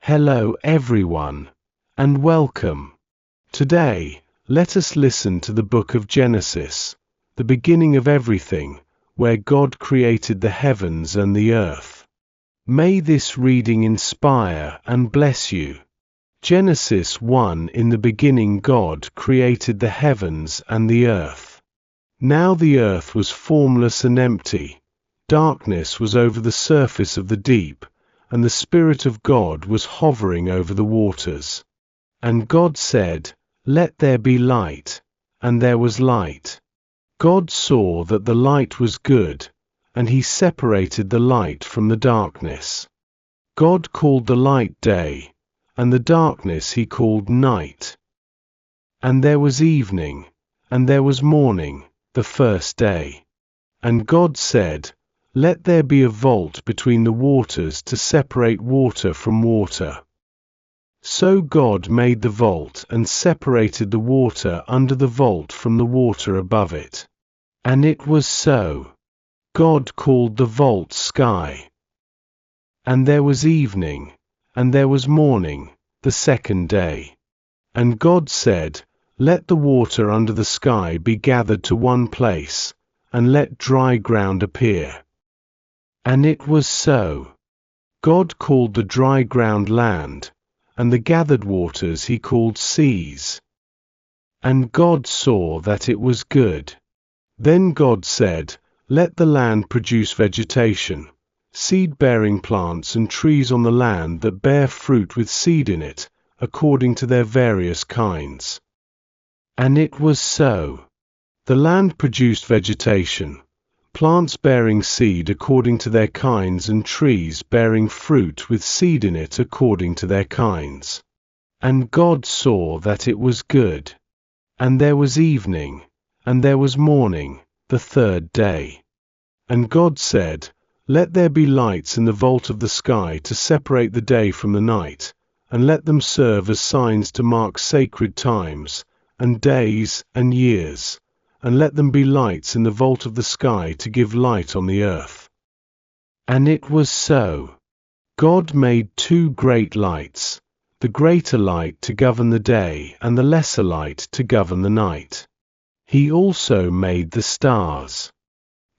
Hello everyone, and welcome. Today, let us listen to the book of Genesis, the beginning of everything, where God created the heavens and the earth. May this reading inspire and bless you. Genesis 1. In the beginning God created the heavens and the earth. Now the earth was formless and empty. Darkness was over the surface of the deep, and the Spirit of God was hovering over the waters. And God said, "Let there be light," and there was light. God saw that the light was good, and he separated the light from the darkness. God called the light day, and the darkness he called night. And there was evening, and there was morning, the first day. And God said, "Let there be a vault between the waters to separate water from water." So God made the vault and separated the water under the vault from the water above it. And it was so. God called the vault sky. And there was evening, and there was morning, the second day. And God said, "Let the water under the sky be gathered to one place, and let dry ground appear." And it was so. God called the dry ground land, and the gathered waters he called seas. And God saw that it was good. Then God said, "Let the land produce vegetation, seed-bearing plants and trees on the land that bear fruit with seed in it, according to their various kinds." And it was so. The land produced vegetation, plants bearing seed according to their kinds, and trees bearing fruit with seed in it according to their kinds. And God saw that it was good. And there was evening, and there was morning, the third day. And God said, "Let there be lights in the vault of the sky to separate the day from the night, and let them serve as signs to mark sacred times, and days, and years. And let them be lights in the vault of the sky to give light on the earth." And it was so. God made two great lights, the greater light to govern the day and the lesser light to govern the night. He also made the stars.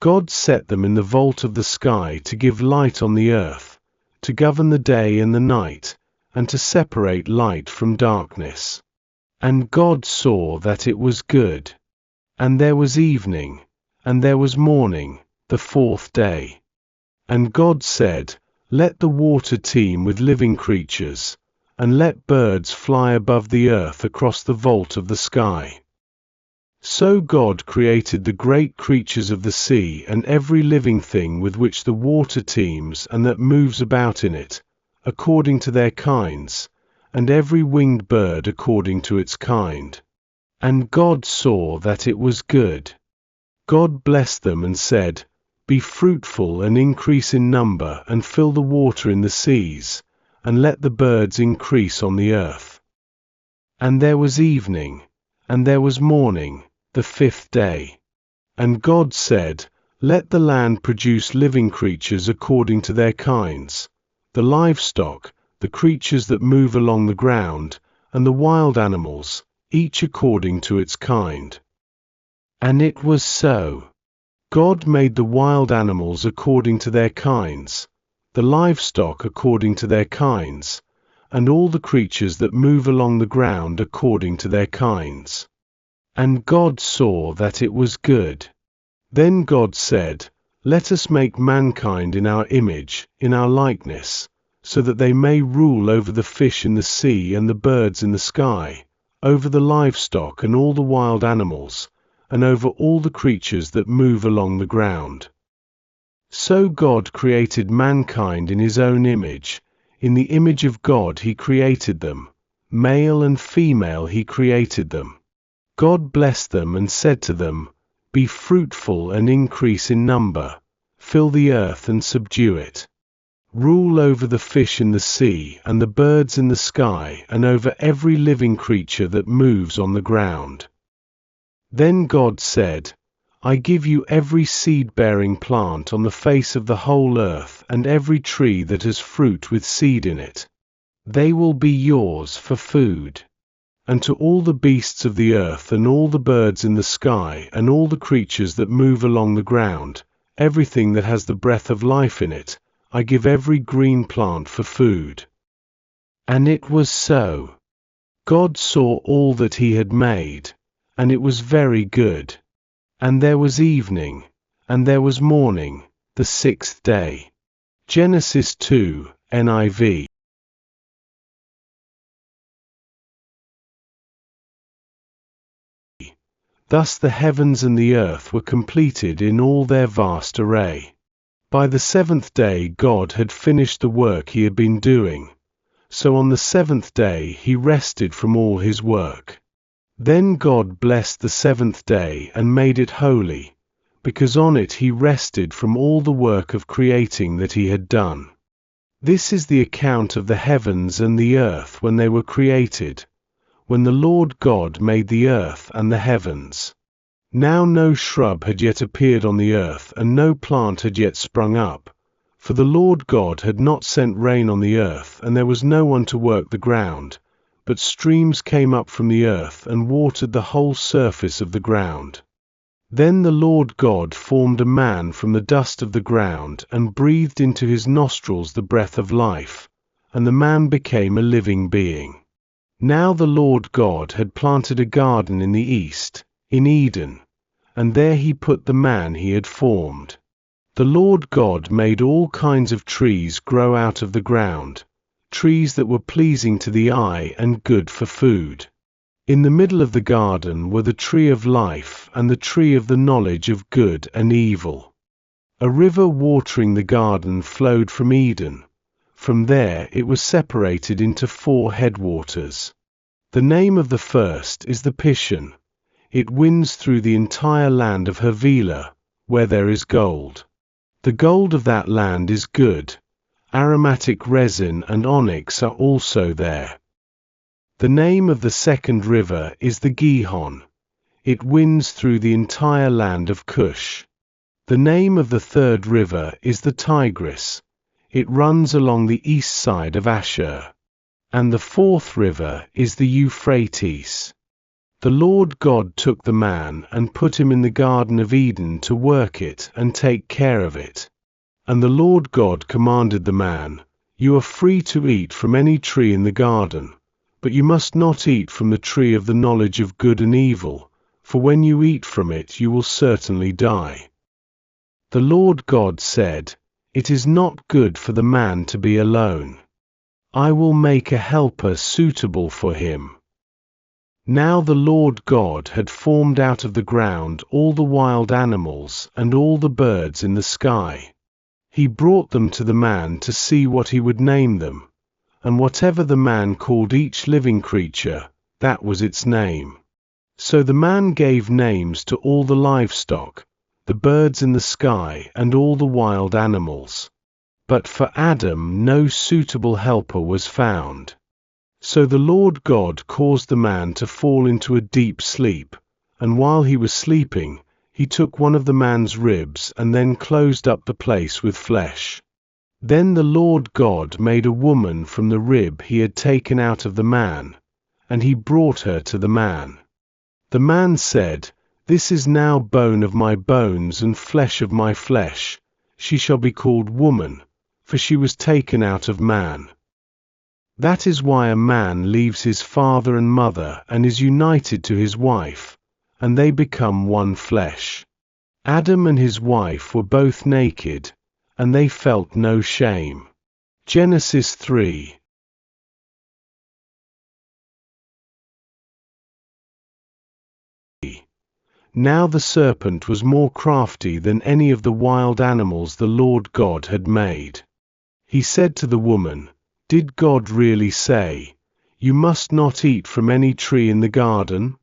God set them in the vault of the sky to give light on the earth, to govern the day and the night, and to separate light from darkness. And God saw that it was good. And there was evening, and there was morning, the fourth day. And God said, "Let the water teem with living creatures, and let birds fly above the earth across the vault of the sky." So God created the great creatures of the sea and every living thing with which the water teems and that moves about in it, according to their kinds, and every winged bird according to its kind. And God saw that it was good. God blessed them and said, "Be fruitful and increase in number, and fill the water in the seas, and let the birds increase on the earth." And there was evening, and there was morning, the fifth day. And God said, "Let the land produce living creatures according to their kinds, the livestock, the creatures that move along the ground, and the wild animals, each according to its kind." And it was so. God made the wild animals according to their kinds, the livestock according to their kinds, and all the creatures that move along the ground according to their kinds. And God saw that it was good. Then God said, "Let us make mankind in our image, in our likeness, so that they may rule over the fish in the sea and the birds in the sky, over the livestock and all the wild animals, and over all the creatures that move along the ground." So God created mankind in his own image. In the image of God he created them. Male and female he created them. God blessed them and said to them, "Be fruitful and increase in number, fill the earth and subdue it. Rule over the fish in the sea and the birds in the sky and over every living creature that moves on the ground." Then God said, "I give you every seed-bearing plant on the face of the whole earth and every tree that has fruit with seed in it. They will be yours for food. And to all the beasts of the earth and all the birds in the sky and all the creatures that move along the ground, everything that has the breath of life in it, I give every green plant for food." And it was so. God saw all that he had made, and it was very good. And there was evening, and there was morning, the sixth day. Genesis 2, NIV. Thus the heavens and the earth were completed in all their vast array. By the seventh day God had finished the work he had been doing. So on the seventh day he rested from all his work. Then God blessed the seventh day and made it holy, because on it he rested from all the work of creating that he had done. This is the account of the heavens and the earth when they were created, when the Lord God made the earth and the heavens. Now no shrub had yet appeared on the earth, and no plant had yet sprung up, for the Lord God had not sent rain on the earth, and there was no one to work the ground, but streams came up from the earth and watered the whole surface of the ground. Then the Lord God formed a man from the dust of the ground and breathed into his nostrils the breath of life, and the man became a living being. Now the Lord God had planted a garden in the east, in Eden, and there he put the man he had formed. The Lord God made all kinds of trees grow out of the ground, trees that were pleasing to the eye and good for food. In the middle of the garden were the tree of life and the tree of the knowledge of good and evil. A river watering the garden flowed from Eden. From there it was separated into 4 headwaters. The name of the first is the Pishon. It winds through the entire land of Havilah, where there is gold. The gold of that land is good. Aromatic resin and onyx are also there. The name of the second river is the Gihon. It winds through the entire land of Cush. The name of the third river is the Tigris. It runs along the east side of Ashur. And the fourth river is the Euphrates. The Lord God took the man and put him in the Garden of Eden to work it and take care of it. And the Lord God commanded the man, "You are free to eat from any tree in the garden, but you must not eat from the tree of the knowledge of good and evil, for when you eat from it you will certainly die." The Lord God said, "It is not good for the man to be alone. I will make a helper suitable for him." Now the Lord God had formed out of the ground all the wild animals and all the birds in the sky. He brought them to the man to see what he would name them, and whatever the man called each living creature, that was its name. So the man gave names to all the livestock, the birds in the sky and all the wild animals. But for Adam no suitable helper was found. So the Lord God caused the man to fall into a deep sleep, and while he was sleeping, he took one of the man's ribs and then closed up the place with flesh. Then the Lord God made a woman from the rib he had taken out of the man, and he brought her to the man. The man said, "This is now bone of my bones and flesh of my flesh. She shall be called woman, for she was taken out of man." That is why a man leaves his father and mother and is united to his wife, and they become one flesh. Adam and his wife were both naked, and they felt no shame. Genesis 3. Now the serpent was more crafty than any of the wild animals the Lord God had made. He said to the woman, "Did God really say, 'You must not eat from any tree in the garden'?"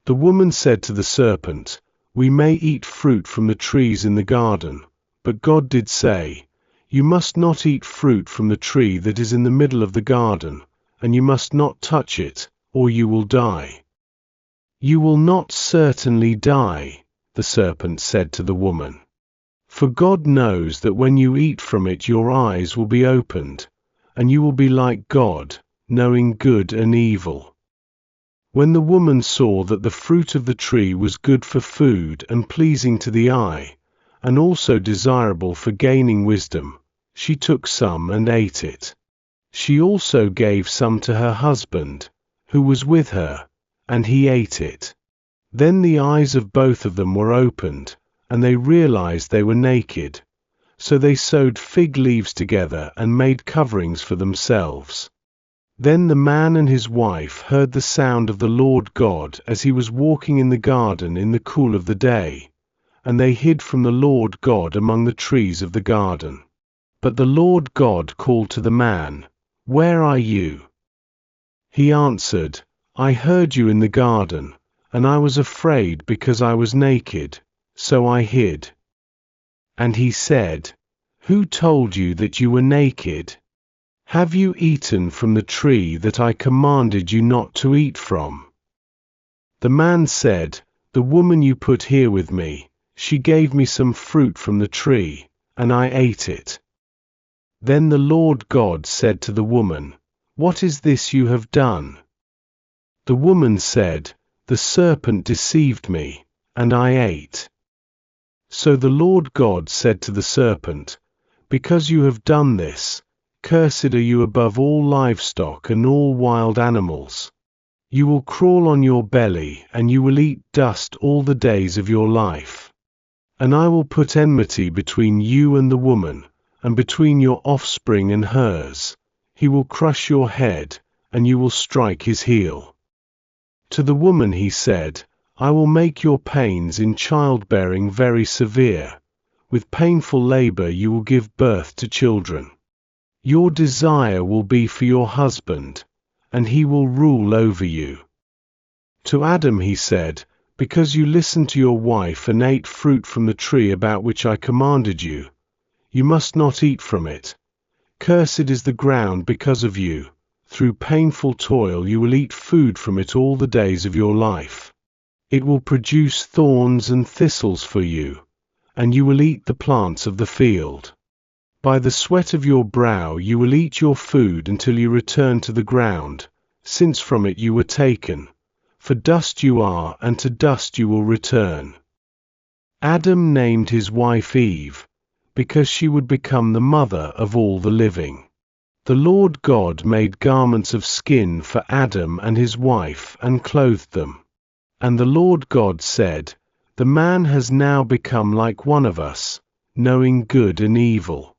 The woman said to the serpent, "We may eat fruit from the trees in the garden, but God did say, 'You must not eat fruit from the tree that is in the middle of the garden, and you must not touch it, or you will die.'" "You will not certainly die," the serpent said to the woman. "For God knows that when you eat from it your eyes will be opened, and you will be like God, knowing good and evil." When the woman saw that the fruit of the tree was good for food and pleasing to the eye, and also desirable for gaining wisdom, she took some and ate it. She also gave some to her husband, who was with her, and he ate it. Then the eyes of both of them were opened, and they realized they were naked. So they sewed fig leaves together and made coverings for themselves. Then the man and his wife heard the sound of the Lord God as he was walking in the garden in the cool of the day, and they hid from the Lord God among the trees of the garden. But the Lord God called to the man, "Where are you?" He answered, "I heard you in the garden, and I was afraid because I was naked, so I hid." And he said, "Who told you that you were naked? Have you eaten from the tree that I commanded you not to eat from?" The man said, "The woman you put here with me, she gave me some fruit from the tree, and I ate it." Then the Lord God said to the woman, "What is this you have done?" The woman said, "The serpent deceived me, and I ate." So the Lord God said to the serpent, "Because you have done this, cursed are you above all livestock and all wild animals. You will crawl on your belly, and you will eat dust all the days of your life. And I will put enmity between you and the woman, and between your offspring and hers. He will crush your head, and you will strike his heel." To the woman he said, "I will make your pains in childbearing very severe. With painful labor you will give birth to children. Your desire will be for your husband, and he will rule over you." To Adam he said, "Because you listened to your wife and ate fruit from the tree about which I commanded you, you must not eat from it. Cursed is the ground because of you. Through painful toil you will eat food from it all the days of your life. It will produce thorns and thistles for you, and you will eat the plants of the field. By the sweat of your brow you will eat your food until you return to the ground, since from it you were taken. For dust you are, and to dust you will return." Adam named his wife Eve, because she would become the mother of all the living. The Lord God made garments of skin for Adam and his wife and clothed them. And the Lord God said, "The man has now become like one of us, knowing good and evil.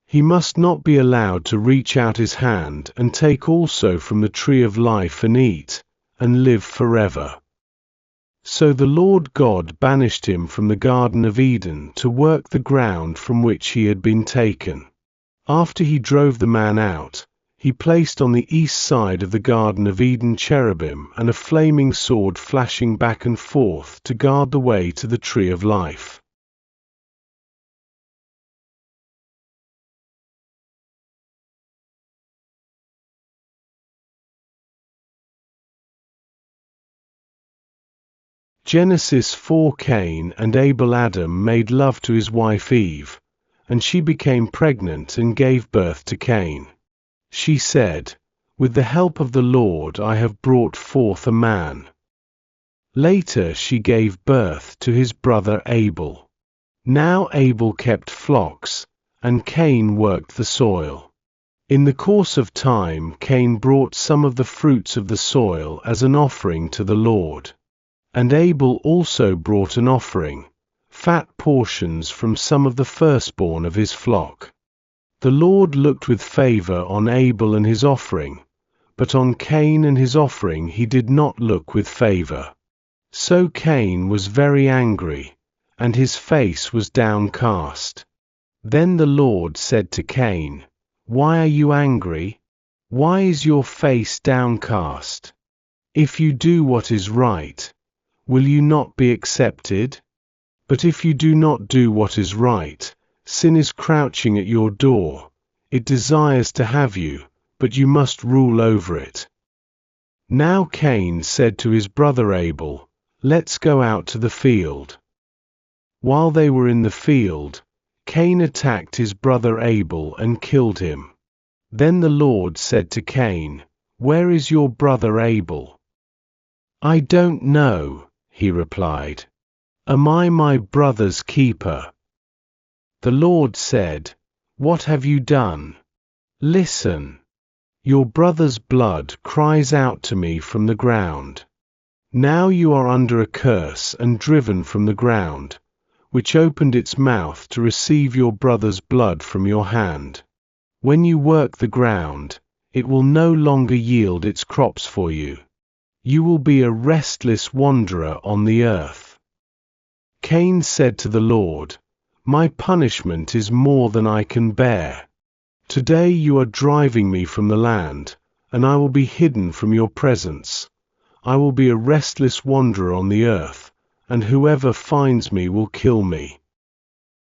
He must not be allowed to reach out his hand and take also from the tree of life and eat, and live forever." So the Lord God banished him from the Garden of Eden to work the ground from which he had been taken. After he drove the man out, he placed on the east side of the Garden of Eden cherubim and a flaming sword flashing back and forth to guard the way to the tree of life. Genesis 4. Cain and Abel. Adam made love to his wife Eve, and she became pregnant and gave birth to Cain. She said, "With the help of the Lord I have brought forth a man." Later she gave birth to his brother Abel. Now Abel kept flocks, and Cain worked the soil. In the course of time Cain brought some of the fruits of the soil as an offering to the Lord. And Abel also brought an offering, fat portions from some of the firstborn of his flock. The Lord looked with favor on Abel and his offering, but on Cain and his offering he did not look with favor. So Cain was very angry, and his face was downcast. Then the Lord said to Cain, "Why are you angry? Why is your face downcast? If you do what is right, will you not be accepted? But if you do not do what is right, sin is crouching at your door. It desires to have you, but you must rule over it." Now Cain said to his brother Abel, "Let's go out to the field." While they were in the field, Cain attacked his brother Abel and killed him. Then the Lord said to Cain, "Where is your brother Abel?" "I don't know," he replied. "Am I my brother's keeper?" The Lord said, "What have you done? Listen. Your brother's blood cries out to me from the ground. Now you are under a curse and driven from the ground, which opened its mouth to receive your brother's blood from your hand. When you work the ground, it will no longer yield its crops for you. You will be a restless wanderer on the earth." Cain said to the Lord, "My punishment is more than I can bear. Today you are driving me from the land, and I will be hidden from your presence. I will be a restless wanderer on the earth, and whoever finds me will kill me."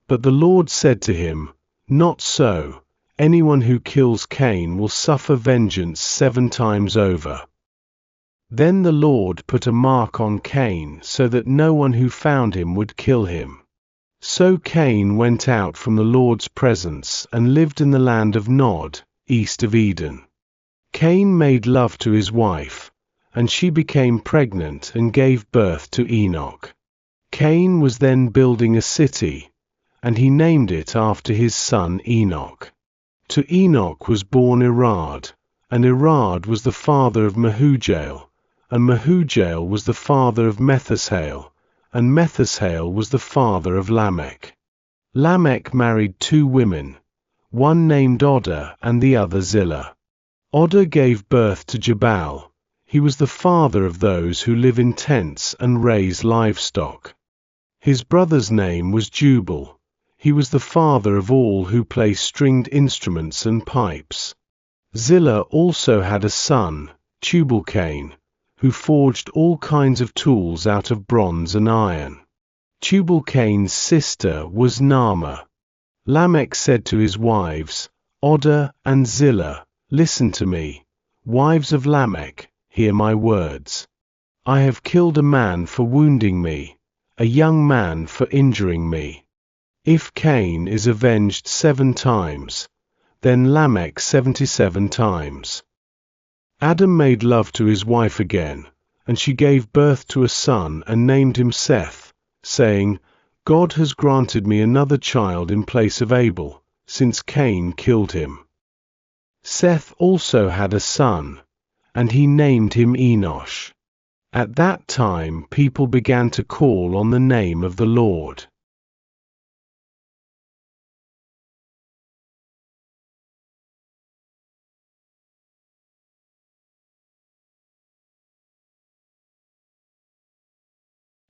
But the Lord said to him, "Not so. Anyone who kills Cain will suffer vengeance 7 times over." Then the Lord put a mark on Cain so that no one who found him would kill him. So Cain went out from the Lord's presence and lived in the land of Nod, east of Eden. Cain made love to his wife, and she became pregnant and gave birth to Enoch. Cain was then building a city, and he named it after his son Enoch. To Enoch was born Irad, and Irad was the father of Mehujael, and Mehujael was the father of Methushael, and Methushael was the father of Lamech. Lamech married 2 women, one named Oda and the other Zillah. Oda gave birth to Jabal. He was the father of those who live in tents and raise livestock. His brother's name was Jubal. He was the father of all who play stringed instruments and pipes. Zillah also had a son, Tubal-Cain, who forged all kinds of tools out of bronze and iron. Tubal-Cain's sister was Naamah. Lamech said to his wives, Oda and Zillah, "Listen to me, wives of Lamech, hear my words. I have killed a man for wounding me, a young man for injuring me. If Cain is avenged 7 times, then Lamech 77 times. Adam made love to his wife again, and she gave birth to a son and named him Seth, saying, "God has granted me another child in place of Abel, since Cain killed him." Seth also had a son, and he named him Enosh. At that time people began to call on the name of the Lord.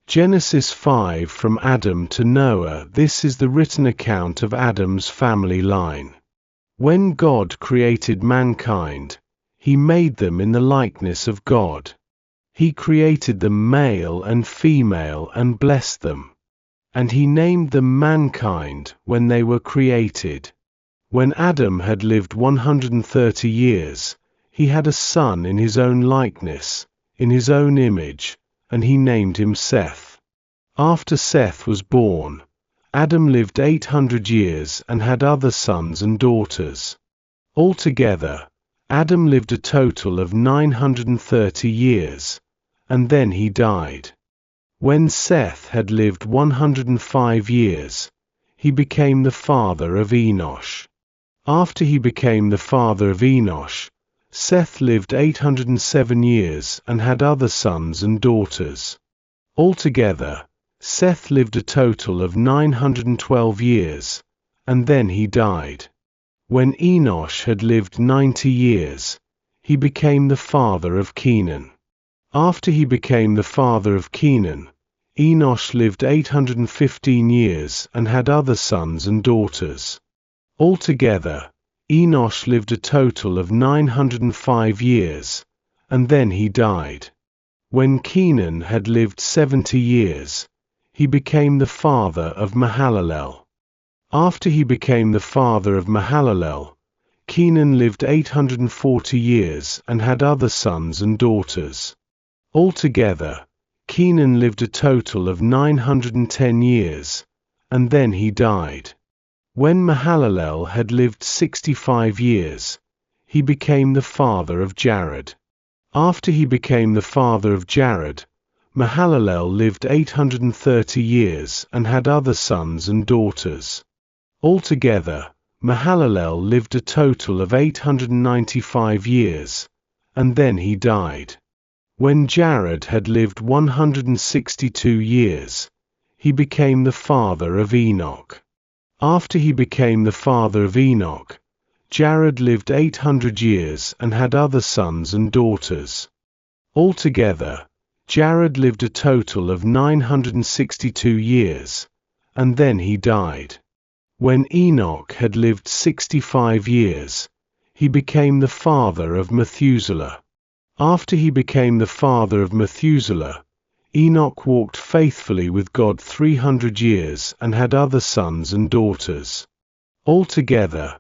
Genesis 5 from Adam to Noah. This is the written account of Adam's family line. When God created mankind, he made them in the likeness of God. He created them male and female and blessed them. And he named them mankind when they were created. When Adam had lived 130 years, he had a son in his own likeness, in his own image, and he named him Seth. After Seth was born, Adam lived 800 years and had other sons and daughters. Altogether, Adam lived a total of 930 years, and then he died. When Seth had lived 105 years, he became the father of Enosh. After he became the father of Enosh, Seth lived 807 years and had other sons and daughters. Altogether, Seth lived a total of 912 years, and then he died. When Enosh had lived 90 years, he became the father of Kenan. After he became the father of Kenan, Enosh lived 815 years and had other sons and daughters. Altogether, Enosh lived a total of 905 years, and then he died. When Kenan had lived 70 years, he became the father of Mahalalel. After he became the father of Mahalalel, Kenan lived 840 years and had other sons and daughters. Altogether, Kenan lived a total of 910 years, and then he died. When Mahalalel had lived 65 years, he became the father of Jared. After he became the father of Jared, Mahalalel lived 830 years and had other sons and daughters. Altogether, Mahalalel lived a total of 895 years, and then he died. When Jared had lived 162 years, he became the father of Enoch. After he became the father of Enoch, Jared lived 800 years and had other sons and daughters. Altogether, Jared lived a total of 962 years, and then he died. When Enoch had lived 65 years, he became the father of Methuselah. After he became the father of Methuselah, Enoch walked faithfully with God 300 years and had other sons and daughters. Altogether,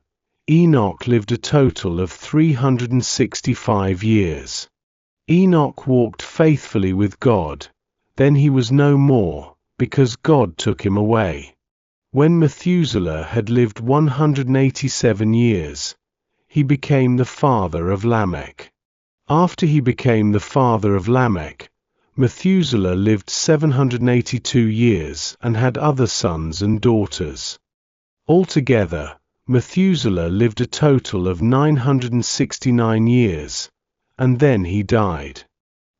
Enoch lived a total of 365 years. Enoch walked faithfully with God, then he was no more, because God took him away. When Methuselah had lived 187 years, he became the father of Lamech. After he became the father of Lamech, Methuselah lived 782 years and had other sons and daughters. Altogether, Methuselah lived a total of 969 years, and then he died.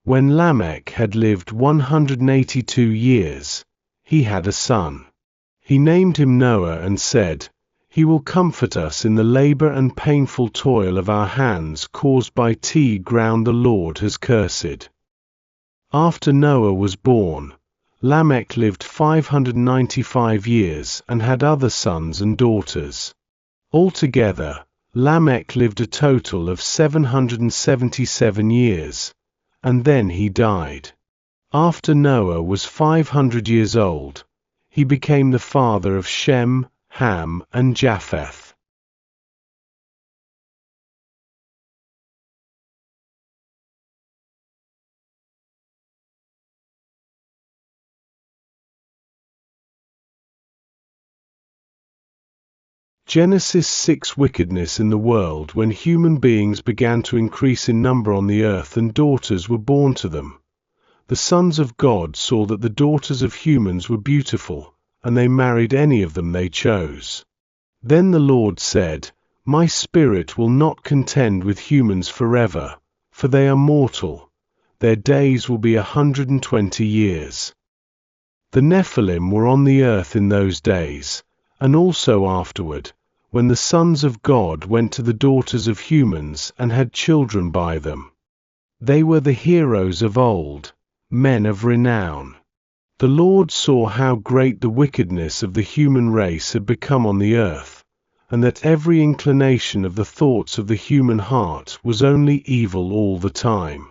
When Lamech had lived 182 years, he had a son. He named him Noah and said, "He will comfort us in the labor and painful toil of our hands caused by ground the Lord has cursed." After Noah was born, Lamech lived 595 years and had other sons and daughters. Altogether, Lamech lived a total of 777 years, and then he died. After Noah was 500 years old, he became the father of Shem, Ham, and Japheth. Genesis 6. Wickedness in the world. When human beings began to increase in number on the earth and daughters were born to them, the sons of God saw that the daughters of humans were beautiful, and they married any of them they chose. Then the Lord said, "My spirit will not contend with humans forever, for they are mortal. Their days will be 120 years. The Nephilim were on the earth in those days, and also afterward, when the sons of God went to the daughters of humans and had children by them. They were the heroes of old, men of renown. The Lord saw how great the wickedness of the human race had become on the earth, and that every inclination of the thoughts of the human heart was only evil all the time.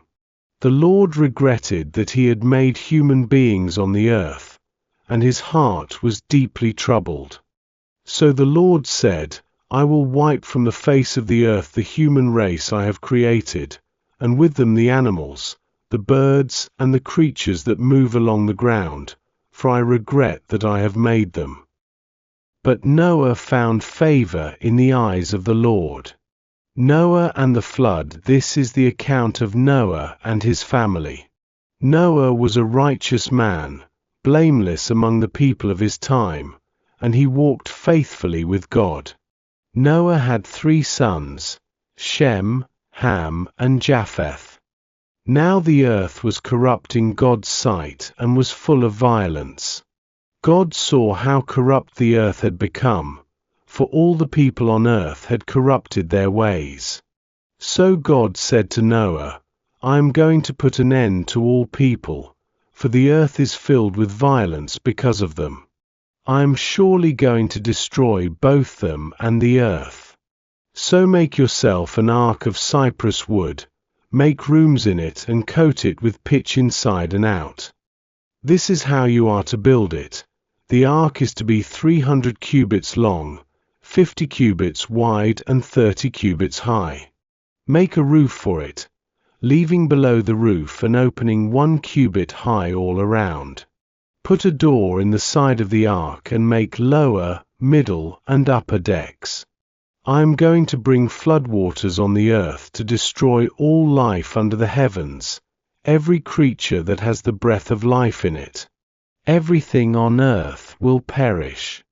The Lord regretted that he had made human beings on the earth, and his heart was deeply troubled. So the Lord said, "I will wipe from the face of the earth the human race I have created, and with them the animals, the birds, and the creatures that move along the ground, for I regret that I have made them." But Noah found favor in the eyes of the Lord. Noah and the flood. This is the account of Noah and his family. Noah was a righteous man, blameless among the people of his time, and he walked faithfully with God. Noah had 3 sons, Shem, Ham, and Japheth. Now the earth was corrupt in God's sight and was full of violence. God saw how corrupt the earth had become, for all the people on earth had corrupted their ways. So God said to Noah, "I am going to put an end to all people, for the earth is filled with violence because of them. I am surely going to destroy both them and the earth. So make yourself an ark of cypress wood, make rooms in it and coat it with pitch inside and out. This is how you are to build it. The ark is to be 300 cubits long, 50 cubits wide and 30 cubits high. Make a roof for it, leaving below the roof an opening 1 cubit high all around. Put a door in the side of the ark and make lower, middle, and upper decks. I am going to bring floodwaters on the earth to destroy all life under the heavens, every creature that has the breath of life in it. Everything on earth will perish.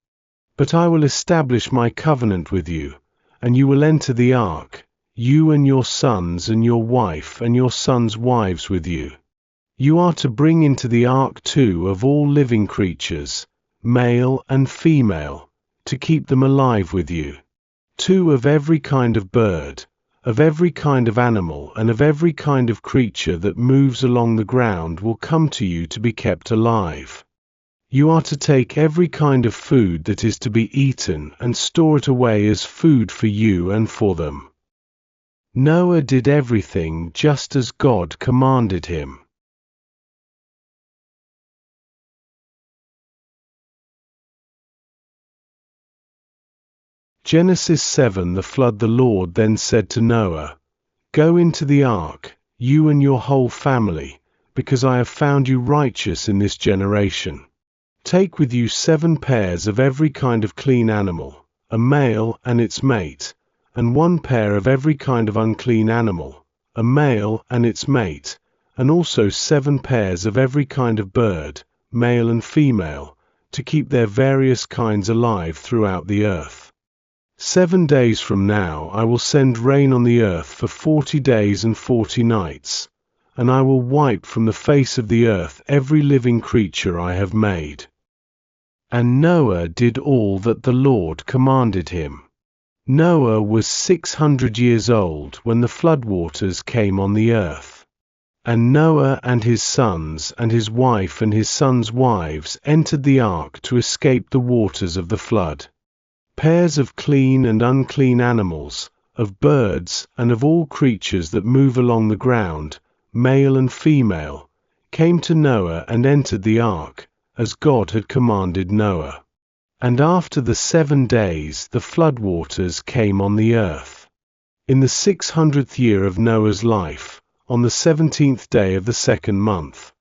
But I will establish my covenant with you, and you will enter the ark, you and your sons and your wife and your sons' wives with you. You are to bring into the ark 2 of all living creatures, male and female, to keep them alive with you. 2 of every kind of bird, of every kind of animal and of every kind of creature that moves along the ground will come to you to be kept alive. You are to take every kind of food that is to be eaten and store it away as food for you and for them. Noah did everything just as God commanded him. Genesis 7. The flood. The Lord then said to Noah, "Go into the ark, you and your whole family, because I have found you righteous in this generation. Take with you 7 pairs of every kind of clean animal, a male and its mate, and 1 pair of every kind of unclean animal, a male and its mate, and also 7 pairs of every kind of bird, male and female, to keep their various kinds alive throughout the earth. 7 days from now I will send rain on the earth for 40 days and 40 nights, and I will wipe from the face of the earth every living creature I have made." And Noah did all that the Lord commanded him. Noah was 600 years old when the floodwaters came on the earth. And Noah and his sons and his wife and his sons' wives entered the ark to escape the waters of the flood. Pairs of clean and unclean animals, of birds and of all creatures that move along the ground, male and female, came to Noah and entered the ark, as God had commanded Noah. And after the 7 days the floodwaters came on the earth. In the 600th year of Noah's life, on the 17th day of the 2nd month,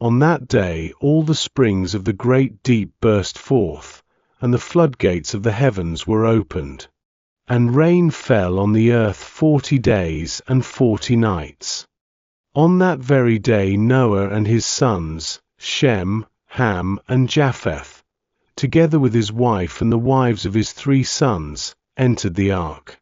on that day all the springs of the great deep burst forth, and the floodgates of the heavens were opened. And rain fell on the earth 40 days and 40 nights. On that very day Noah and his sons, Shem, Ham, and Japheth, together with his wife and the wives of his 3 sons, entered the ark.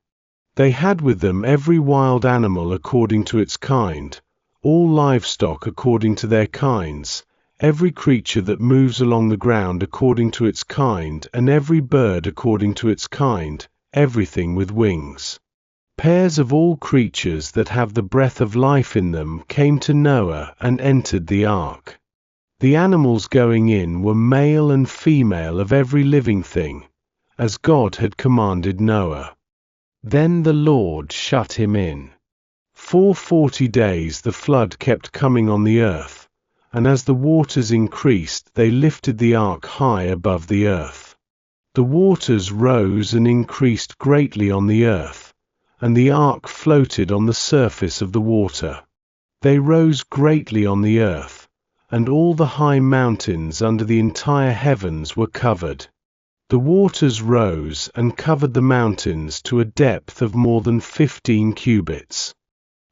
They had with them every wild animal according to its kind, all livestock according to their kinds, every creature that moves along the ground according to its kind, and every bird according to its kind, everything with wings. Pairs of all creatures that have the breath of life in them came to Noah and entered the ark. The animals going in were male and female of every living thing, as God had commanded Noah. Then the Lord shut him in. For 40 days the flood kept coming on the earth, and as the waters increased they lifted the ark high above the earth. The waters rose and increased greatly on the earth, and the ark floated on the surface of the water. They rose greatly on the earth, and all the high mountains under the entire heavens were covered. The waters rose and covered the mountains to a depth of more than 15 cubits.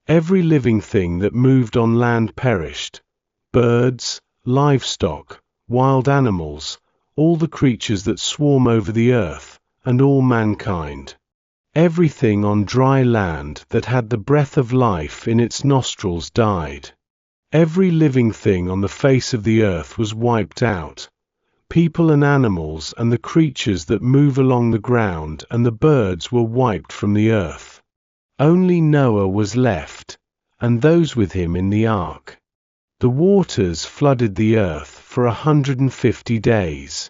Every living thing that moved on land perished: birds, livestock, wild animals, all the creatures that swarm over the earth, and all mankind. Everything on dry land that had the breath of life in its nostrils died. Every living thing on the face of the earth was wiped out: people and animals and the creatures that move along the ground, and the birds were wiped from the earth. Only Noah was left, and those with him in the ark. The waters flooded the earth for 150 days.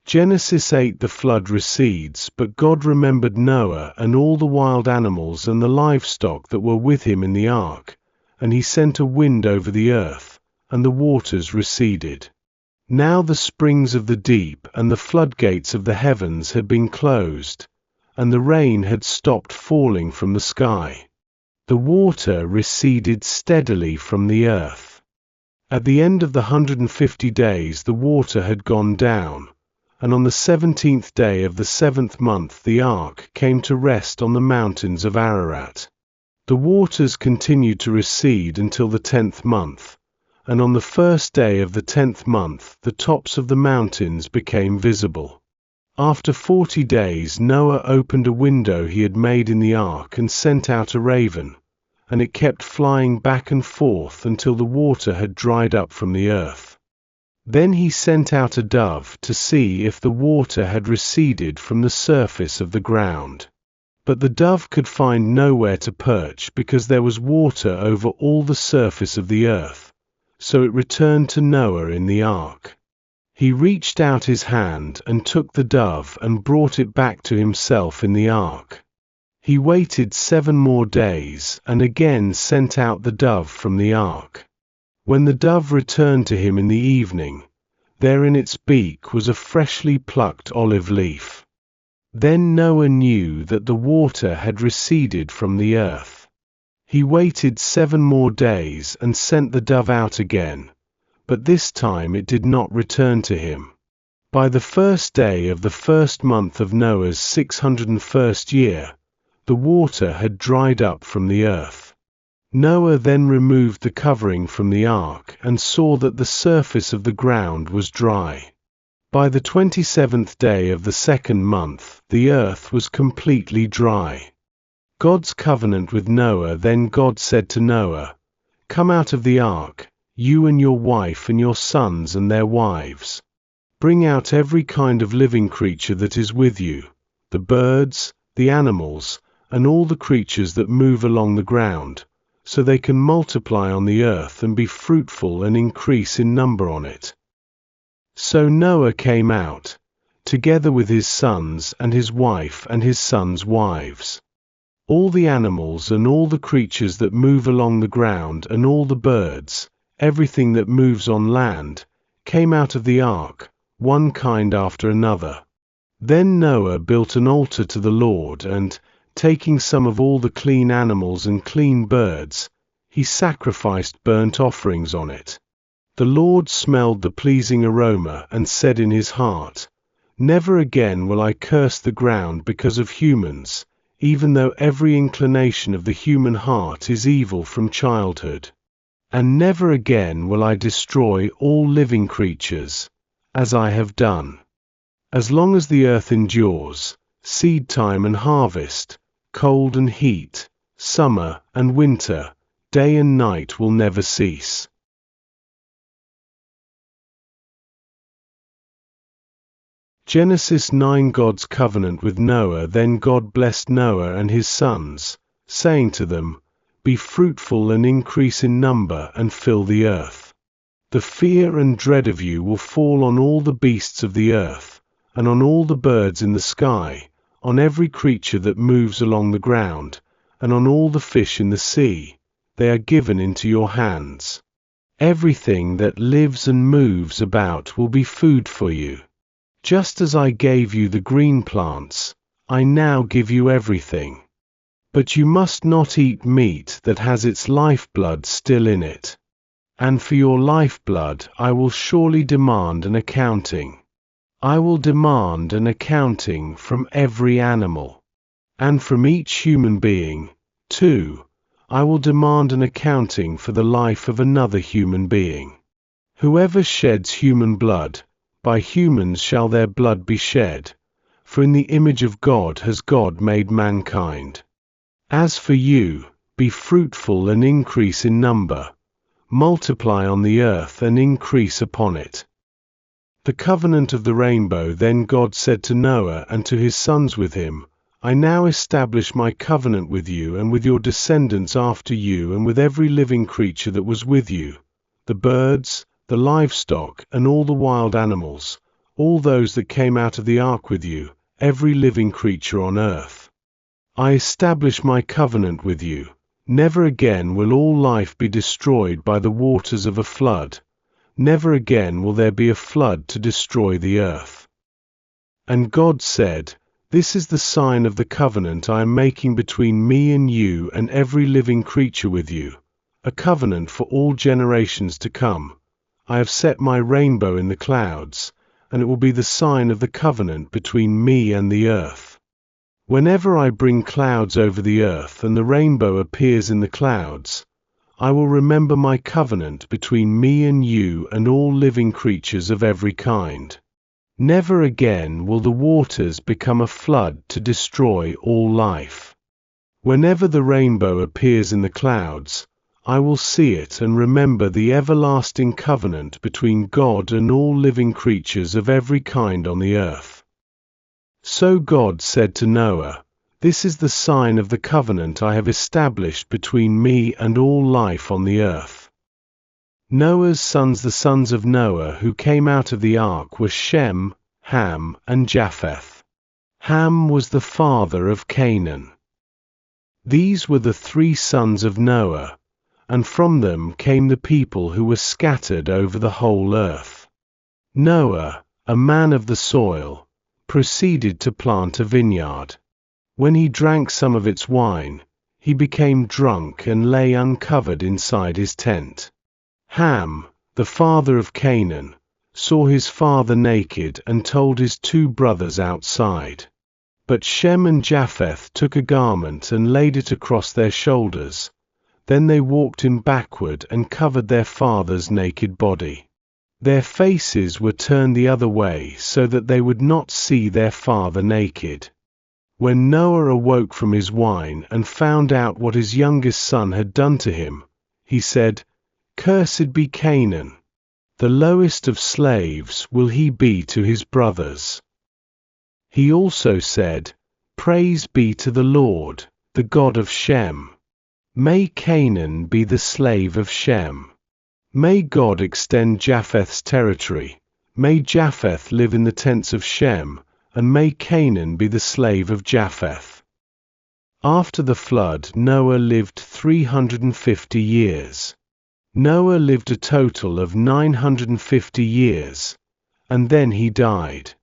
Genesis 8. The flood recedes, but God remembered Noah and all the wild animals and the livestock that were with him in the ark, and he sent a wind over the earth, and the waters receded. Now the springs of the deep and the floodgates of the heavens had been closed, and the rain had stopped falling from the sky. The water receded steadily from the earth. At the end of the 150 days the water had gone down, and on the 17th day of the 7th month the ark came to rest on the mountains of Ararat. The waters continued to recede until the 10th month, and on the first day of the 10th month the tops of the mountains became visible. After 40 days Noah opened a window he had made in the ark and sent out a raven, and it kept flying back and forth until the water had dried up from the earth. Then he sent out a dove to see if the water had receded from the surface of the ground. But the dove could find nowhere to perch because there was water over all the surface of the earth, so it returned to Noah in the ark. He reached out his hand and took the dove and brought it back to himself in the ark. He waited 7 more days and again sent out the dove from the ark. When the dove returned to him in the evening, there in its beak was a freshly plucked olive leaf. Then Noah knew that the water had receded from the earth. He waited 7 more days and sent the dove out again, but this time it did not return to him. By the first day of the 1st month of Noah's 601st year, the water had dried up from the earth. Noah then removed the covering from the ark and saw that the surface of the ground was dry. By the 27th day of the 2nd month, the earth was completely dry. God's covenant with Noah. Then God said to Noah, "Come out of the ark, you and your wife and your sons and their wives. Bring out every kind of living creature that is with you, the birds, the animals, and all the creatures that move along the ground, so they can multiply on the earth and be fruitful and increase in number on it." So Noah came out, together with his sons and his wife and his sons' wives. All the animals and all the creatures that move along the ground and all the birds, everything that moves on land, came out of the ark, one kind after another. Then Noah built an altar to the Lord and, taking some of all the clean animals and clean birds, he sacrificed burnt offerings on it. The Lord smelled the pleasing aroma and said in his heart, "Never again will I curse the ground because of humans, even though every inclination of the human heart is evil from childhood. And never again will I destroy all living creatures, as I have done. As long as the earth endures, seed time and harvest, cold and heat, summer and winter, day and night will never cease." Genesis 9. God's covenant with Noah. Then God blessed Noah and his sons, saying to them, "Be fruitful and increase in number and fill the earth. The fear and dread of you will fall on all the beasts of the earth, and on all the birds in the sky, on every creature that moves along the ground, and on all the fish in the sea. They are given into your hands. Everything that lives and moves about will be food for you. Just as I gave you the green plants, I now give you everything. But you must not eat meat that has its lifeblood still in it. And for your lifeblood I will surely demand an accounting. I will demand an accounting from every animal. And from each human being, too, I will demand an accounting for the life of another human being. Whoever sheds human blood, by humans shall their blood be shed, for in the image of God has God made mankind. As for you, be fruitful and increase in number, multiply on the earth and increase upon it." The covenant of the rainbow. Then God said to Noah and to his sons with him, "I now establish my covenant with you and with your descendants after you and with every living creature that was with you, the birds, the livestock, and all the wild animals, all those that came out of the ark with you, every living creature on earth. I establish my covenant with you. Never again will all life be destroyed by the waters of a flood. Never again will there be a flood to destroy the earth." And God said, "This is the sign of the covenant I am making between me and you and every living creature with you, a covenant for all generations to come. I have set my rainbow in the clouds, and it will be the sign of the covenant between me and the earth. Whenever I bring clouds over the earth and the rainbow appears in the clouds, I will remember my covenant between me and you and all living creatures of every kind. Never again will the waters become a flood to destroy all life. Whenever the rainbow appears in the clouds, I will see it and remember the everlasting covenant between God and all living creatures of every kind on the earth. So God said to Noah, "This is the sign of the covenant I have established between me and all life on the earth." Noah's sons, the sons of Noah who came out of the ark, were Shem, Ham, and Japheth. Ham was the father of Canaan. These were the 3 sons of Noah, and from them came the people who were scattered over the whole earth. Noah, a man of the soil, proceeded to plant a vineyard. When he drank some of its wine, he became drunk and lay uncovered inside his tent. Ham, the father of Canaan, saw his father naked and told his 2 brothers outside. But Shem and Japheth took a garment and laid it across their shoulders. Then they walked in backward and covered their father's naked body. Their faces were turned the other way so that they would not see their father naked. When Noah awoke from his wine and found out what his youngest son had done to him, he said, "Cursed be Canaan. The lowest of slaves will he be to his brothers." He also said, "Praise be to the Lord, the God of Shem. May Canaan be the slave of Shem. May God extend Japheth's territory. May Japheth live in the tents of Shem, and may Canaan be the slave of Japheth." After the flood, Noah lived 350 years. Noah lived a total of 950 years, and then he died.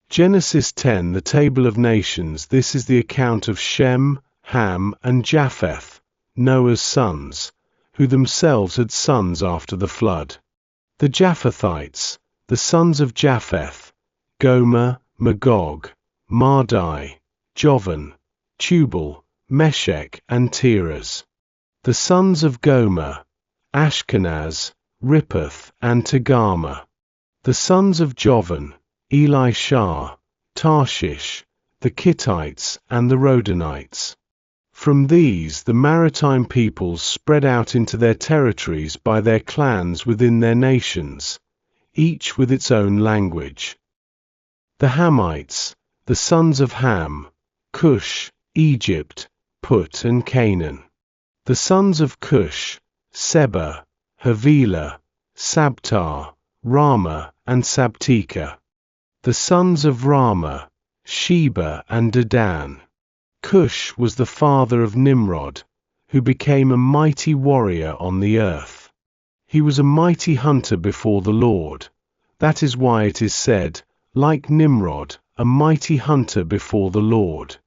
Genesis 10, the Table of Nations. This is the account of Shem, Ham, and Japheth, Noah's sons, who themselves had sons after the flood. The Japhethites, the sons of Japheth, Gomer, Magog, Madai, Jovan, Tubal, Meshech, and Tiras. The sons of Gomer, Ashkenaz, Rippath, and Togarmah. The sons of Jovan, Elishah, Tarshish, the Kittites, and the Rodanites. From these the maritime peoples spread out into their territories by their clans within their nations, each with its own language. The Hamites, the sons of Ham, Cush, Egypt, Put, and Canaan. The sons of Cush, Seba, Havilah, Sabtar, Ramah, and Sabteka. The sons of Ramah, Sheba, and Dedan. Cush was the father of Nimrod, who became a mighty warrior on the earth. He was a mighty hunter before the Lord. That is why it is said, like Nimrod, a mighty hunter before the Lord.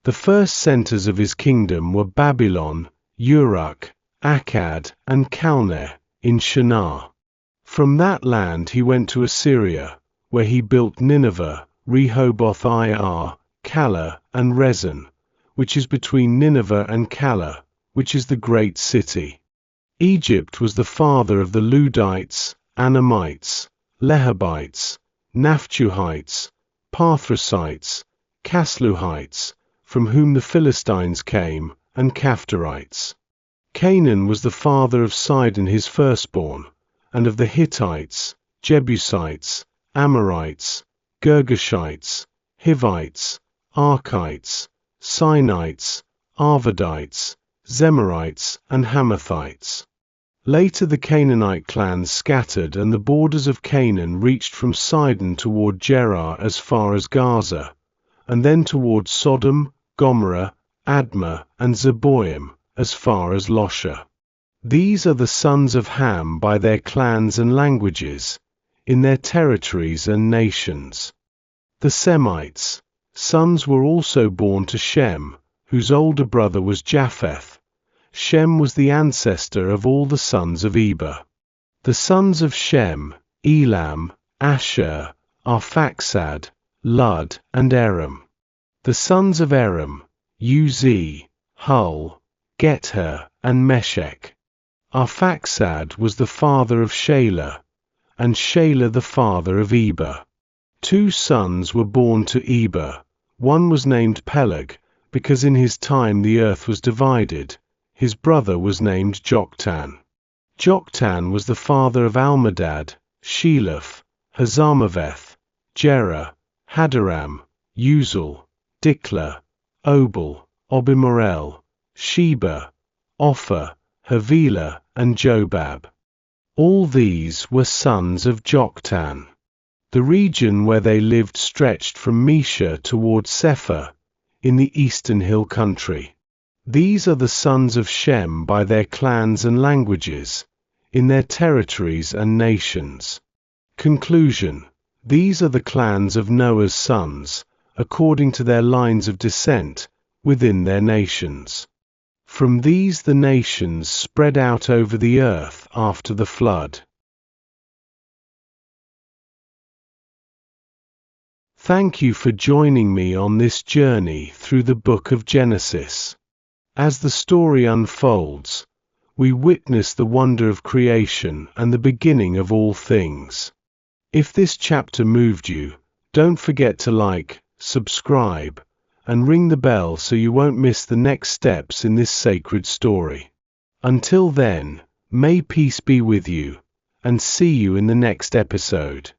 The first centers of his kingdom were Babylon, Uruk, Akkad, and Calneh in Shinar. From that land he went to Assyria, where he built Nineveh, Rehoboth-ir, Calah, and Rezin, which is between Nineveh and Calah, which is the great city. Egypt was the father of the Ludites, Anamites, Lehabites, Naphtuhites, Pathrusites, Casluhites, from whom the Philistines came, and Caphtorites. Canaan was the father of Sidon his firstborn, and of the Hittites, Jebusites, Amorites, Girgashites, Hivites, Archites, Sinites, Arvadites, Zemarites, and Hamathites. Later the Canaanite clans scattered, and the borders of Canaan reached from Sidon toward Gerar as far as Gaza, and then toward Sodom, Gomorrah, Admah, and Zeboim as far as Losha. These are the sons of Ham by their clans and languages, in their territories and nations. The Semites, sons were also born to Shem, whose older brother was Japheth. Shem was the ancestor of all the sons of Eber. The sons of Shem, Elam, Asher, Arphaxad, Lud, and Aram. The sons of Aram, Uz, Hul, Gether, and Meshech. Arphaxad was the father of Shelah, and Shelah the father of Eber. 2 sons were born to Eber. One was named Peleg, because in his time the earth was divided. His brother was named Joktan. Joktan was the father of Almadad, Sheleph, Hazarmaveth, Jerah, Hadaram, Uzal, Diklah, Obal, Obimorel, Sheba, Ophir, Havilah, and Jobab. All these were sons of Joktan. The region where they lived stretched from Mesha toward Sephar, in the eastern hill country. These are the sons of Shem by their clans and languages, in their territories and nations. Conclusion: these are the clans of Noah's sons, according to their lines of descent, within their nations. From these the nations spread out over the earth after the flood. Thank you for joining me on this journey through the book of Genesis. As the story unfolds, we witness the wonder of creation and the beginning of all things. If this chapter moved you, don't forget to like, subscribe, and ring the bell so you won't miss the next steps in this sacred story. Until then, may peace be with you, and see you in the next episode.